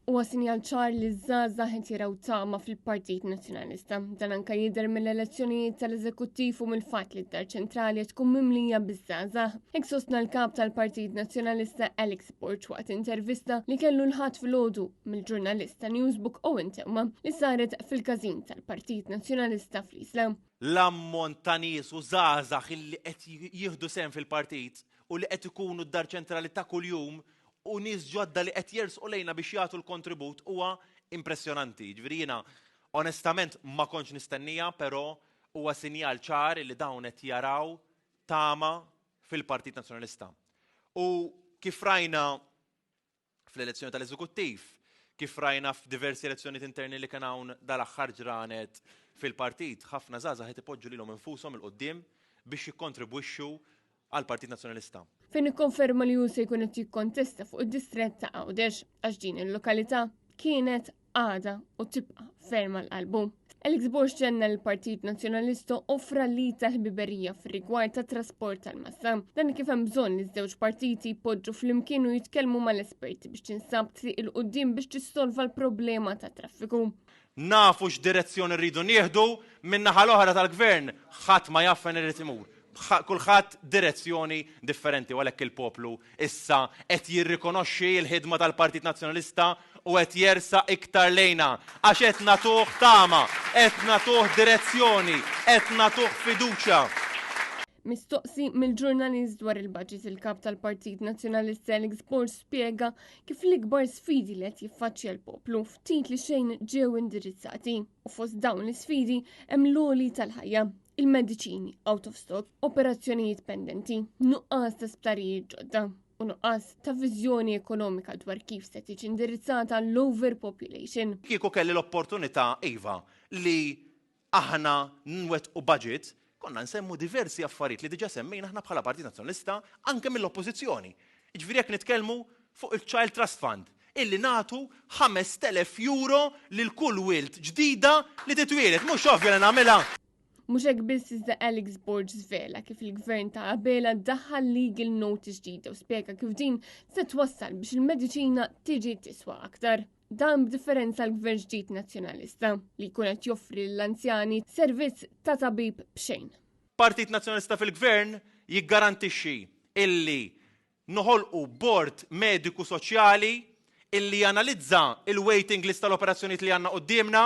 Huwa sinjal ċar li żgħażagħ qed jaraw tama fil-Partit Nazzjonalista. Dan anke jidher mill-elezzjonijiet tal-Eżekuttiv u mill-fatt li d-Dar Ċentrali tkun mimlija biż-żgħażagħ. Hekk sostna l-kap tal-Partit Nazzjonalista Alex Borch waqt intervista li kellu l-ħadd filgħodu mill-ġurnalista Newsbook Owen Tewma li saret fil-każin tal-Partit Nazzjonalista fl-Isla. L-ammont ta' nies u żgħażagħ illi qed jieħdu sehem fil-partit u li qed ikunu d-Dar Ċentrali ta' kuljum u nies ġodda li qed jersqu lejna biex jagħtu l-kontribut huwa impressjonanti. Ġifieri jiena onestament ma kontx nistennija, però huwa sinjal ċar li dawn qed jaraw tama fil-Partit Nazzjonalista. U kif rajna fl-elezzjoni tal-Eżekuttiv, kif rajna f'diversi elezzjonijiet interni li kien hawn dal-aħħar ġranet fil-partit, ħafna żgħażagħ qed ipoġġu lilhom infushom il-qudiem biex jikkontribwixxu għall-Partit Nazzjonalista. Fejn ikkonferma li hu se jkun qed jikkontesta fuq id-distrett ta' Għawdex għax din il-lokalità kienet għada u tibqa' ferma l-qalbu. Alex Borch ġenna l-Partit Nazzjonalista offra li tal-ħbiberija fir-rigward ta' trasport tal-massa. Dan kif hemm bżonn li ż-żewġ partiti jpoġġu flimkien u jitkellmu mal-esperti biex tinsab triq il-qudiem biex tissolva l-problema ta' traffiku. Nafu x'direzzjoni rridu nieħdu min-naħa l-oħra tal-gvern ħadd ma jaf fejn irid imur. Kulħadd direzzjoni differenti għalhekk il-poplu issa qed jirrikonoxxi l-ħidma tal-Partit Nazzjonalista u qed jersa iktar lejna għax qed nagħtuh tama, qed nagħtuh direzzjoni, qed nagħtuh fiduċja. Mistoqsi mill-ġurnalist dwar il-budget il-kap tal-Partit Nazzjonalista Alex Borch spjega kif l-ikbar sfidi li qed jiffaċċja l-poplu ftit li xejn ġew indirizzati. U fost dawn l-isfidi hemm l-għoli tal-ħajja, il-mediċini out of stock, operazzjonijiet pendenti, nuqqas ta' sptarijiet ġodda u nuqqas ta' viżjoni ekonomika dwar kif se tiġi indirizzata l-overpopulation. Kieku kelli l-opportunità iva li aħna nwettqu budget, konna nsemmu diversi affarijiet li diġà semmejna aħna bħala Partit Nazzjonalista anke mill-oppożizzjoni. Jiġifieri jekk nitkellmu fuq il-Child Trust Fund illi nagħtu 5,000 euro lil kull wild ġdida li titwieled, mhux ovvja li nagħmilha. Mhux hekk biss iżda Alex Borch żvela kif il-gvern ta' qabela daħħal legal notice ġdida u spjega kif din se twassal biex il-mediċina tiġi tiswa aktar. Dan b'differenza l-gvern ġdid nazzjonalista li jkun qed joffri l-anzjani servizz ta' tabib b'xejn. Partit Nazzjonalista fil-gvern jiggarantixxi illi noħolqu bord mediku soċjali illi janalizza il-waiting list tal-operazzjonijiet li għandna qudiemna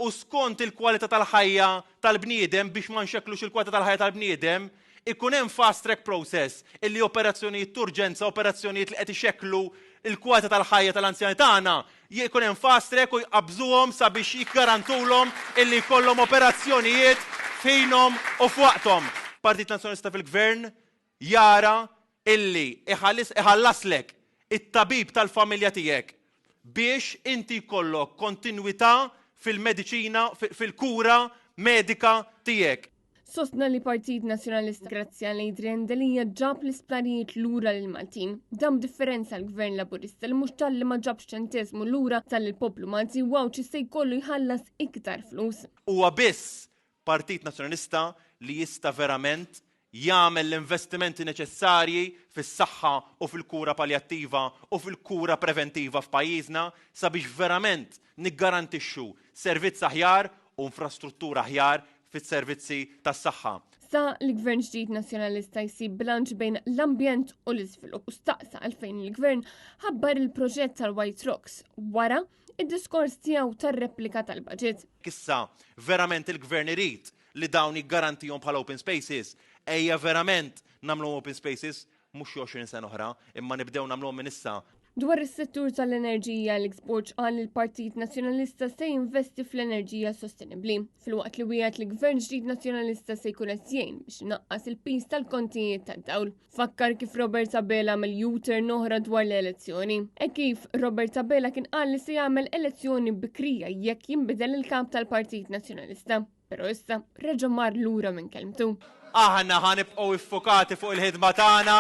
u skont il-kwalità tal-ħajja tal-bniedem biex ma nxekklux il-kwalità tal-ħajja tal-bniedem, ikun hemm fast track process illi operazzjonijiet turġenza, operazzjonijiet li qed ixekklu il-kwalità tal-ħajja tal-anzjani tagħna, jkun hemm fast track u jqabżuhom sabiex jiggarantulhom illi jkollhom operazzjonijiet f'ħinhom u f'waqthom. Partit Nazzjonalista fil-Gvern jara illi iħallaslek it-tabib tal-familja tiegħek biex inti jkollok kontinwità fil-mediċina, fil-kura medika tiegħek. Sostna li Partit Nazzjonalista grazzi għal Adrian Delija ġab l-isptarijiet lura lil Maltin. Dam differenza l-Gvern Laburista li mhux tal-li ma ġabx ċentesmu lura tal-poplu Malti wawċ se jkollu jħallas iktar flus. Huwa biss Partit Nazzjonalista li jista' verament jagħmel l-investimenti neċessarji fis-saħħa u fil-kura paljattiva u fil-kura preventiva f'pajjiżna sabiex verament niggarantixxu servizz aħjar u infrastruttura aħjar fis-servizzi tas-saħħa. Sa l-Gvern ġdid Nazzjonalista jsib bilanċ bejn l-ambjent u l-iżvilupp u staqsa għalfejn il-Gvern ħabbar il-proġett tal-White Rocks wara id-diskors tiegħu tar-replika tal-baġit. Issa verament il-Gvern irid li dawn jiggarantihom bħala open spaces, ejja verament nagħmlu open spaces mhux 20 sena oħra, imma nibdew nagħmluhom minn issa. Dwar is-settur tal-enerġija Alex Borch qal il-Partit Nazzjonalista se jinvesti fl-enerġija sostenibbli. Filwaqt li wieħed li gvern ġdid Nazzjonalista se jkun qed jgħin biex inaqqas il-pis tal-kontijiet tad-dawl. Fakkar kif Robert Abela mill-U-turn oħra dwar l-elezzjoni. E kif Robert Abela kien qal li se jagħmel elezzjoni bikrija jekk jinbidel il-kap tal-Partit Nazzjonalista. Però issa reġa' mar lura minn kelmtu. Aħna ħanibqgħu iffokati fuq il-ħidma tagħna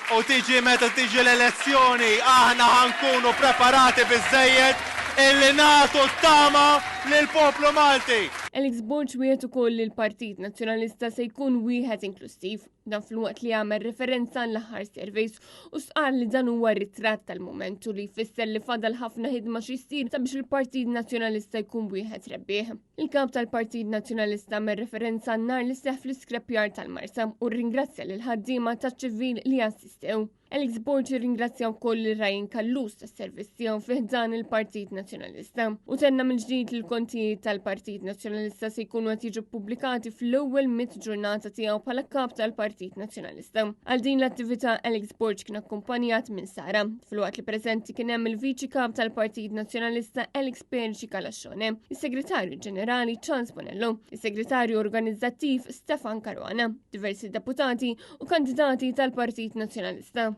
u tiġi meta tiġi l-elezzjoni aħna ħankunu preparati biżżejjed illi nagħtu t-tama lill-poplu Malti. Alex Borch wieħed ukoll li l-Partit Nazzjonalista se jkun wieħed inklusiv Dan fil-waqt li għamel referenza l-aħħar surveys u sqar li dan huwa ritratt tal-momentu li jfisser li fadal ħafna ħidma xi jsir sabiex il-Partit Nazzjonalista jkun wieħed rebbieħ. Il-kap tal-Partit Nazzjonalista għamel referenza n-nar li seħħ fl-iskrepjar tal-Marsa u rringrazzja lil ħaddiema taċ-ċivil li assistew. Alex Borg ringrazzja wkoll Ryan Kallus tas-servizz tiegħu fih dan il-Partit Nazzjonalista u tenna mill-ġdid li l-kontijiet tal-Partit Nazzjonalista se jkunu qed jiġu pubblikati fl-ewwel 100 ġurnata tiegħu bħala kap tal-Partit Nazzjonalista. Għal din l-attività Alex Borg kien akkumpanjat minn Sara, filwaqt li preżenti kien hemm il-Viċi Kap tal-Partit Nazzjonalista Alex Perci Kalaxxone, is-Segretarju Ġenerali Charles Bonello, is-Segretarju Organizzattiv Stefan Caruana, diversi deputati u kandidati tal-Partit Nazzjonalista.